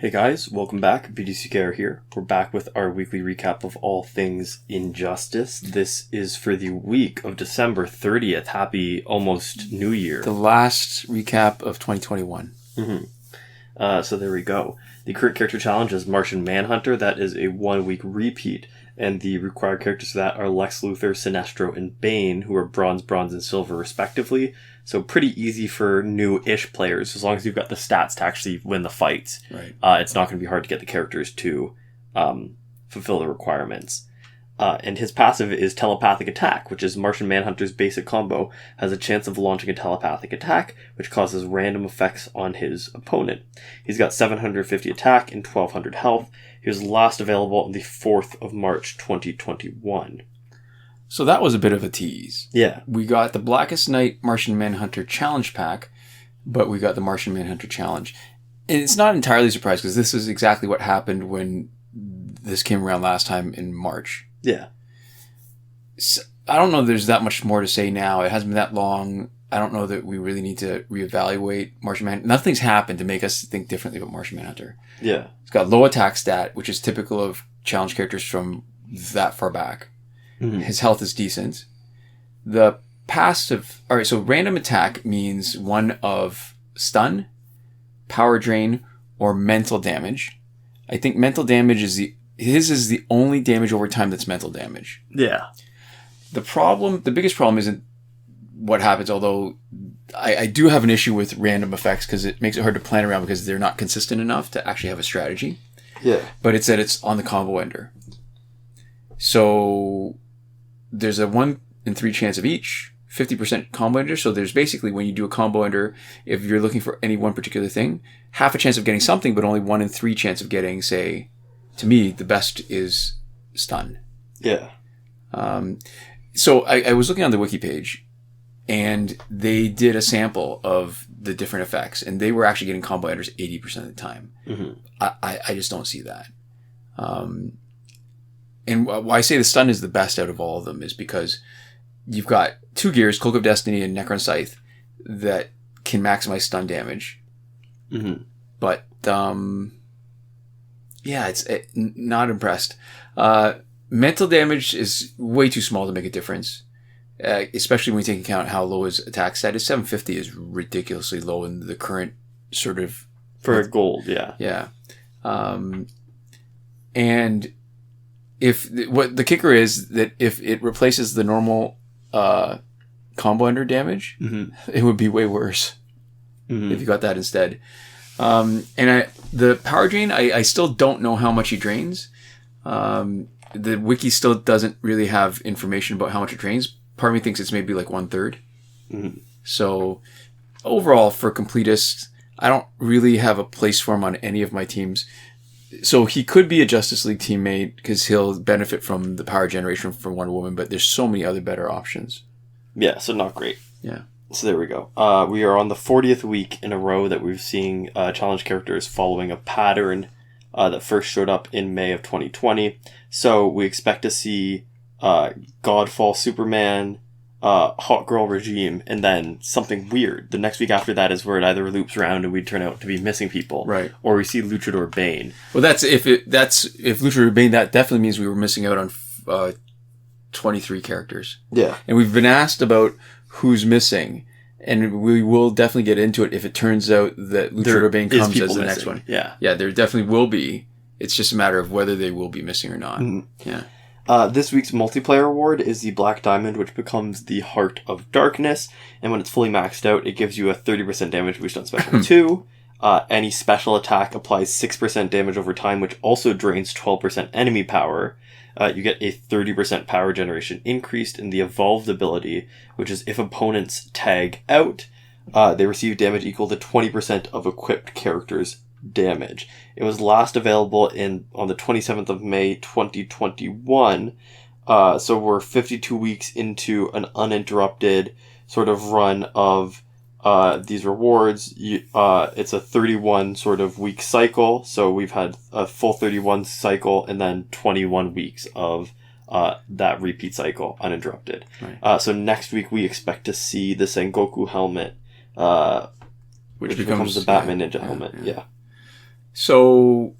Hey guys, welcome back. BDCKR here. We're back with our weekly recap of all things Injustice. This is for the week of December 30th. Happy almost New Year. The last recap of 2021. So there we go. The current character challenge is Martian Manhunter. That is a 1 week repeat. And the required characters for that are Lex Luthor, Sinestro, and Bane, who are bronze, and silver respectively. So pretty easy for new-ish players, as long as you've got the stats to actually win the fights. Right. It's not going to be hard to get the characters to fulfill the requirements. And his passive is Telepathic Attack, which is Martian Manhunter's basic combo, has a chance of launching a telepathic attack, which causes random effects on his opponent. He's got 750 attack and 1200 health. He was last available on the 4th of March, 2021. So that was a bit of a tease. Yeah. We got the Blackest Night Martian Manhunter Challenge Pack, but we got the Martian Manhunter Challenge. And it's not entirely surprised, because this is exactly what happened when this came around last time in March. Yeah. So, I don't know if there's that much more to say now. It hasn't been that long. I don't know that we really need to reevaluate Martian Manhunter. Nothing's happened to make us think differently about Martian Manhunter. Yeah. It's got low attack stat, which is typical of challenge characters from that far back. Mm-hmm. His health is decent. The passive... Alright, so random attack means one of stun, power drain, or mental damage. I think mental damage is his is the only damage over time that's mental damage. Yeah. The biggest problem isn't what happens, although I do have an issue with random effects because it makes it hard to plan around because they're not consistent enough to actually have a strategy. Yeah. But it's that it's on the combo ender. So there's a 1 in 3 chance of each, 50% combo ender. So there's basically, when you do a combo ender, if you're looking for any one particular thing, half a chance of getting something, but only 1 in 3 chance of getting, say, to me, the best is stun. Yeah. So I was looking on the wiki page, and they did a sample of the different effects, and they were actually getting combo enders 80% of the time. Mm-hmm. I just don't see that. And why I say the stun is the best out of all of them is because you've got 2 gears, Cloak of Destiny and Necron Scythe, that can maximize stun damage. Mm-hmm. But, yeah, it's not impressed. Mental damage is way too small to make a difference. Especially when you take into account how low his attack stat is. 750 is ridiculously low in the current sort of... For a gold, yeah. Yeah. And what the kicker is that if it replaces the normal combo ender damage, mm-hmm. it would be way worse if you got that instead. The power drain, I still don't know how much he drains. The wiki still doesn't really have information about how much it drains. Part of me thinks it's maybe like 1/3. Mm-hmm. So overall, for completists, I don't really have a place for him on any of my teams. So he could be a Justice League teammate because he'll benefit from the power generation from Wonder Woman, but there's so many other better options. Yeah, so not great. Yeah. So there we go. We are on the 40th week in a row that we've seen challenge characters following a pattern that first showed up in May of 2020. So we expect to see Godfall Superman, Hot Girl Regime, and then something weird. The next week after that is where it either loops around and we turn out to be missing people, right? Or we see Luchador Bane. Well, if Luchador Bane, that definitely means we were missing out on 23 characters. Yeah, and we've been asked about who's missing, and we will definitely get into it if it turns out that Luchador Bane comes as the next one. Yeah, there definitely will be. It's just a matter of whether they will be missing or not. Mm-hmm. Yeah. This week's multiplayer award is the Black Diamond, which becomes the Heart of Darkness, and when it's fully maxed out, it gives you a 30% damage boost on Special 2. Any special attack applies 6% damage over time, which also drains 12% enemy power. You get a 30% power generation increased in the Evolved ability, which is if opponents tag out, they receive damage equal to 20% of equipped characters' damage. It was last available on the 27th of May 2021, so we're 52 weeks into an uninterrupted sort of run of these rewards. It's a 31 sort of week cycle, so we've had a full 31 cycle and then 21 weeks of that repeat cycle uninterrupted. Right. So next week we expect to see the Sengoku helmet, which becomes the Batman Ninja helmet. Yeah. So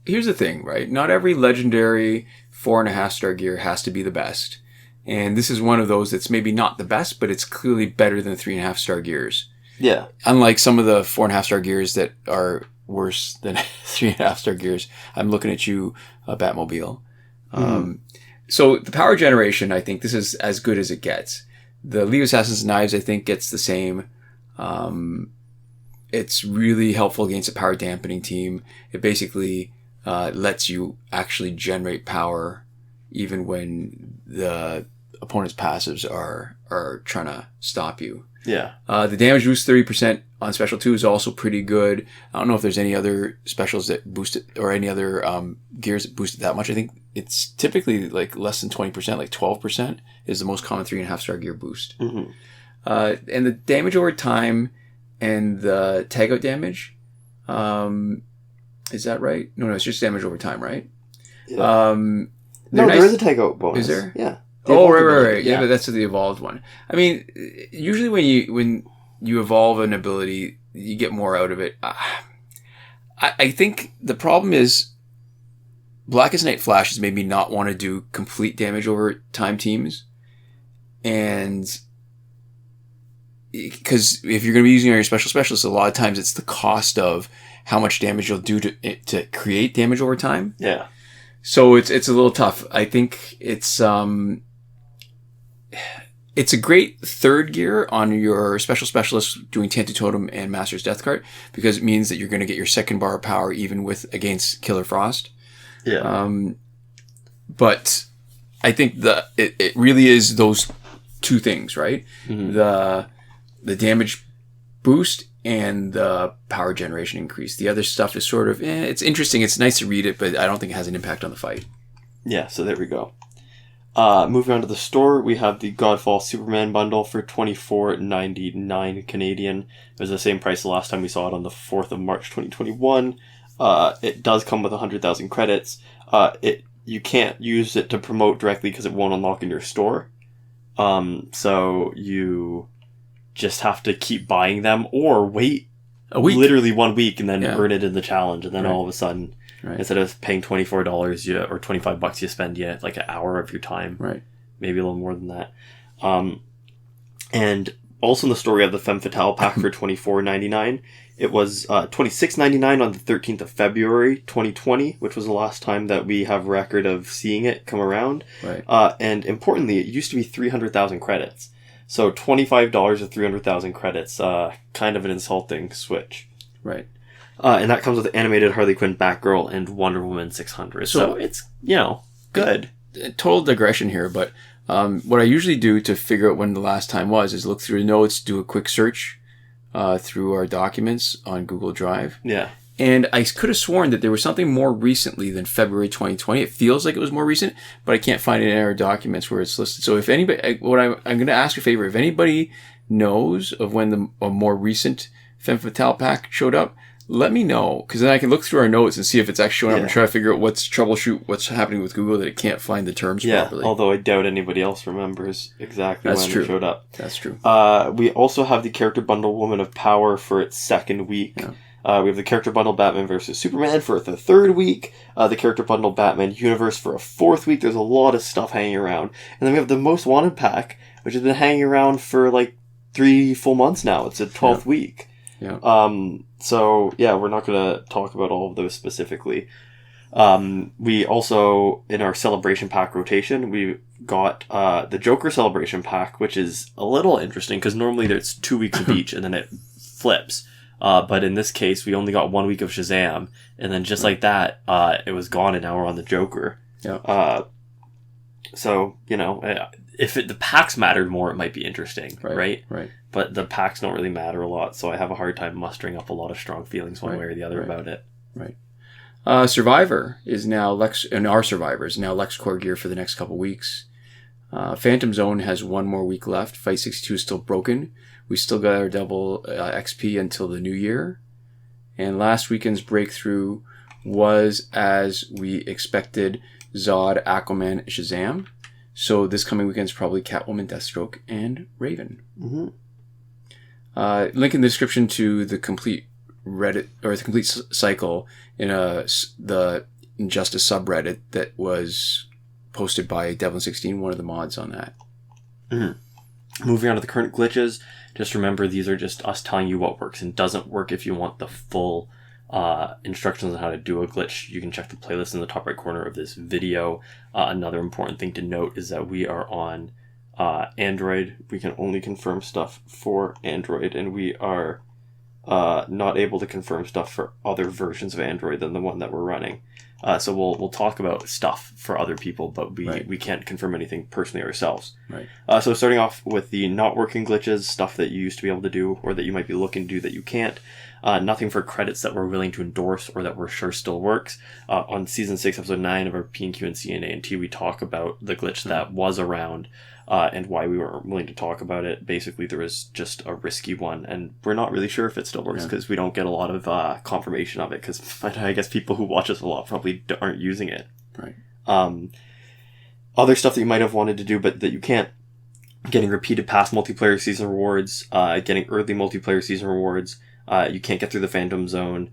here's the thing, right? Not every legendary 4.5-star gear has to be the best. And this is one of those that's maybe not the best, but it's clearly better than 3.5-star gears. Yeah. Unlike some of the 4.5-star gears that are worse than 3.5-star gears. I'm looking at you, Batmobile. So the power generation, I think this is as good as it gets. The League of Assassins Knives, I think, gets the same. It's really helpful against a power dampening team. It basically lets you actually generate power even when the opponent's passives are trying to stop you. Yeah. The damage boost 30% on special 2 is also pretty good. I don't know if there's any other specials that boost it or any other gears that boost it that much. I think it's typically like less than 20%, like 12% is the most common 3.5-star gear boost. Mm-hmm. And the damage over time and the tag out damage, is that right? No, it's just damage over time, right? Yeah. There is a tag out bonus. Is there? Yeah. Oh, right. Yeah, but that's the evolved one. I mean, usually when you evolve an ability, you get more out of it. I think the problem is Blackest Night Flash has made me not want to do complete damage over time teams. And because if you're going to be using your special specialist, a lot of times it's the cost of how much damage you'll do to create damage over time. Yeah. So it's a little tough. I think it's a great third gear on your special specialist doing Tantu Totem and Master's Death Cart because it means that you're going to get your second bar of power even against Killer Frost. Yeah. But I think it really is those two things, right? Mm-hmm. The damage boost and the power generation increase. The other stuff is sort of, it's interesting. It's nice to read it, but I don't think it has an impact on the fight. Yeah, so there we go. Moving on to the store, we have the Godfall Superman bundle for $24.99 Canadian. It was the same price the last time we saw it on the 4th of March 2021. It does come with 100,000 credits. You can't use it to promote directly because it won't unlock in your store. So you just have to keep buying them or wait a week, literally 1 week, and then earn it in the challenge. And then right. all of a sudden, instead of paying $24 or $25, you spend like an hour of your time, right? Maybe a little more than that. And also in the store, we have the Femme Fatale pack for $24.99. It was $26.99 on the 13th of February 2020, which was the last time that we have record of seeing it come around. Right. And importantly, it used to be 300,000 credits. So $25 or 300,000 credits, kind of an insulting switch. Right. And that comes with animated Harley Quinn, Batgirl, and Wonder Woman 600. So it's, good. Total digression here, but what I usually do to figure out when the last time was is look through the notes, do a quick search through our documents on Google Drive. Yeah. And I could have sworn that there was something more recently than February 2020. It feels like it was more recent, but I can't find it in our documents where it's listed. So if anybody, I'm going to ask a favor. If anybody knows of when a more recent Femme Fatale pack showed up, let me know, because then I can look through our notes and see if it's actually showing up and try to figure out troubleshoot what's happening with Google that it can't find the terms properly. Although I doubt anybody else remembers exactly when it showed up. That's true. We also have the character bundle Woman of Power for its second week. Yeah. We have the character bundle Batman vs. Superman for the third week. The character bundle Batman Universe for a fourth week. There's a lot of stuff hanging around. And then we have the Most Wanted pack, which has been hanging around for like 3 full months now. It's a 12th week. Yeah. So we're not going to talk about all of those specifically. We also, in our celebration pack rotation, we got the Joker celebration pack, which is a little interesting because normally there's 2 weeks of each and then it flips. But in this case, we only got 1 week of Shazam, and then just like that, it was gone, and now we're on the Joker. Yeah. So, if the packs mattered more, it might be interesting, right? Right. But the packs don't really matter a lot, so I have a hard time mustering up a lot of strong feelings one way or the other about it. Right. Survivor is now our Survivor is now LexCorp gear for the next couple weeks. Phantom Zone has 1 more week left. Fight 62 is still broken. We still got our double XP until the new year. And last weekend's breakthrough was, as we expected, Zod, Aquaman, Shazam. So this coming weekend's probably Catwoman, Deathstroke, and Raven. Mm-hmm. Link in the description to the complete Reddit or the complete cycle in the Injustice subreddit that was posted by Devlin16, one of the mods on that. Moving on to the current glitches, just remember these are just us telling you what works and doesn't work. If you want the full instructions on how to do a glitch, you can check the playlist in the top right corner of this video. Another important thing to note is that we are on Android. We can only confirm stuff for Android, and we are not able to confirm stuff for other versions of Android than the one that we're running. So we'll talk about stuff for other people, but we can't confirm anything personally ourselves. Right. So starting off with the not working glitches, stuff that you used to be able to do or that you might be looking to do that you can't. Nothing for credits that we're willing to endorse or that we're sure still works. On Season 6, Episode 9 of our P&Q and CNA&T, we talk about the glitch that was around and why we weren't willing to talk about it. Basically, there was just a risky one, and we're not really sure if it still works because we don't get a lot of confirmation of it, because I guess people who watch us a lot probably aren't using it. Right. Other stuff that you might have wanted to do but that you can't: getting repeated past multiplayer season rewards, getting early multiplayer season rewards. You can't get through the Phantom Zone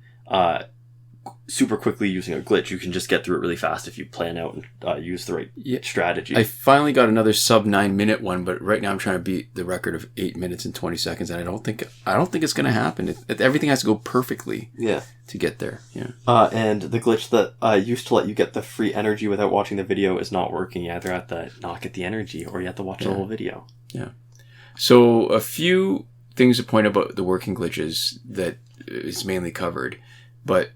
super quickly using a glitch. You can just get through it really fast if you plan out and use the right strategy. I finally got another sub 9 minute one, but right now I'm trying to beat the record of 8 minutes and 20 seconds, and I don't think it's going to happen. Everything has to go perfectly to get there. Yeah. And the glitch that used to let you get the free energy without watching the video is not working. You either have to not get the energy or you have to watch the whole video. Yeah. So a few things to point about the working glitches that is mainly covered, but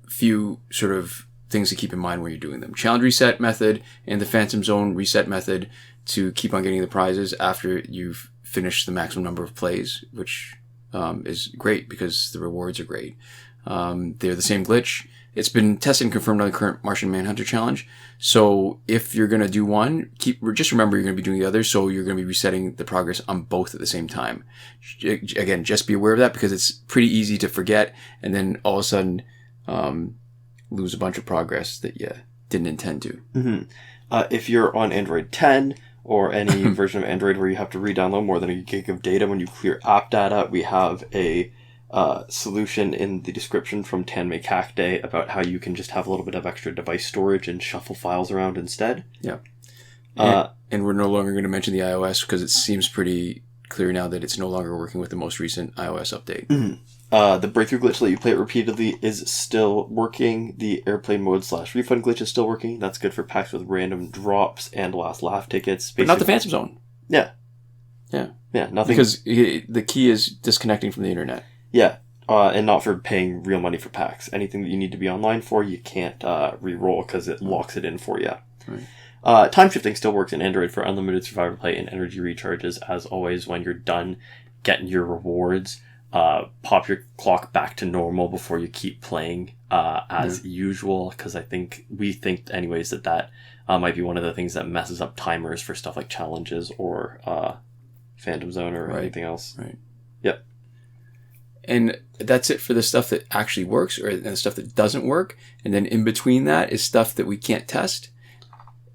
few sort of things to keep in mind when you're doing them. Challenge reset method and the Phantom Zone reset method to keep on getting the prizes after you've finished the maximum number of plays, which is great because the rewards are great. They're the same glitch. It's been tested and confirmed on the current Martian Manhunter challenge. So if you're going to do one, just remember you're going to be doing the other, so you're going to be resetting the progress on both at the same time. Again, just be aware of that because it's pretty easy to forget and then all of a sudden lose a bunch of progress that you didn't intend to. Mm-hmm. If you're on Android 10 or any version of Android where you have to re-download more than a gig of data when you clear app data, we have a solution in the description from Tanmay Kakde about how you can just have a little bit of extra device storage and shuffle files around instead. Yeah. And we're no longer going to mention the iOS because it seems pretty clear now that it's no longer working with the most recent iOS update. Mm-hmm. The breakthrough glitch that you play it repeatedly is still working. The airplane mode / refund glitch is still working. That's good for packs with random drops and last laugh tickets. But not the Phantom Zone. Yeah. Yeah. Yeah, nothing. Because the key is disconnecting from the internet. Yeah. And not for paying real money for packs. Anything that you need to be online for, you can't re-roll because it locks it in for you. Right. Time shifting still works in Android for unlimited survivor play and energy recharges. As always, when you're done getting your rewards, pop your clock back to normal before you keep playing as usual, because we think anyways that might be one of the things that messes up timers for stuff like challenges or Phantom Zone or anything else. Right. Yep. And that's it for the stuff that actually works and the stuff that doesn't work. And then in between that is stuff that we can't test.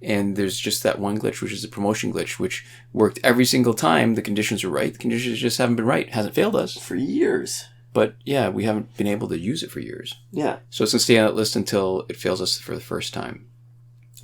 And there's just that one glitch, which is the promotion glitch, which worked every single time the conditions were right. The conditions just haven't been right. It hasn't failed us. For years. But yeah, we haven't been able to use it for years. Yeah. So it's going to stay on that list until it fails us for the first time.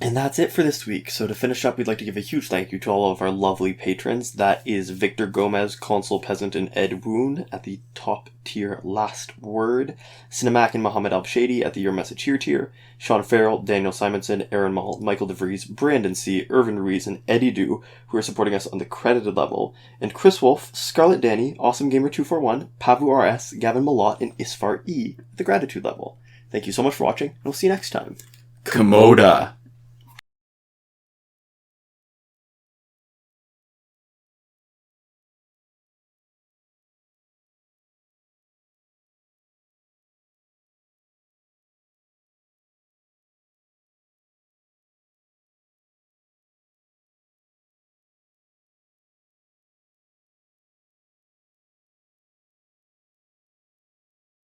And that's it for this week. So to finish up, we'd like to give a huge thank you to all of our lovely patrons. That is Victor Gomez, Consul Peasant, and Edwoon at the top tier last word. Sinemac and Mohammed Albshaiti at the Your Message Here tier. Shawn, Farrell, Daniel Simonson, Aaron Mallott, Michael DeVries, Brandon C., Irvin Ruiz, and Eddydoo, who are supporting us on the credited level. And Chris Wolff, Scarlet Dani, Awesomegamer241, Pavu RS, Gavin Mallott, and Isfar E. at the gratitude level. Thank you so much for watching, and we'll see you next time. Komoda.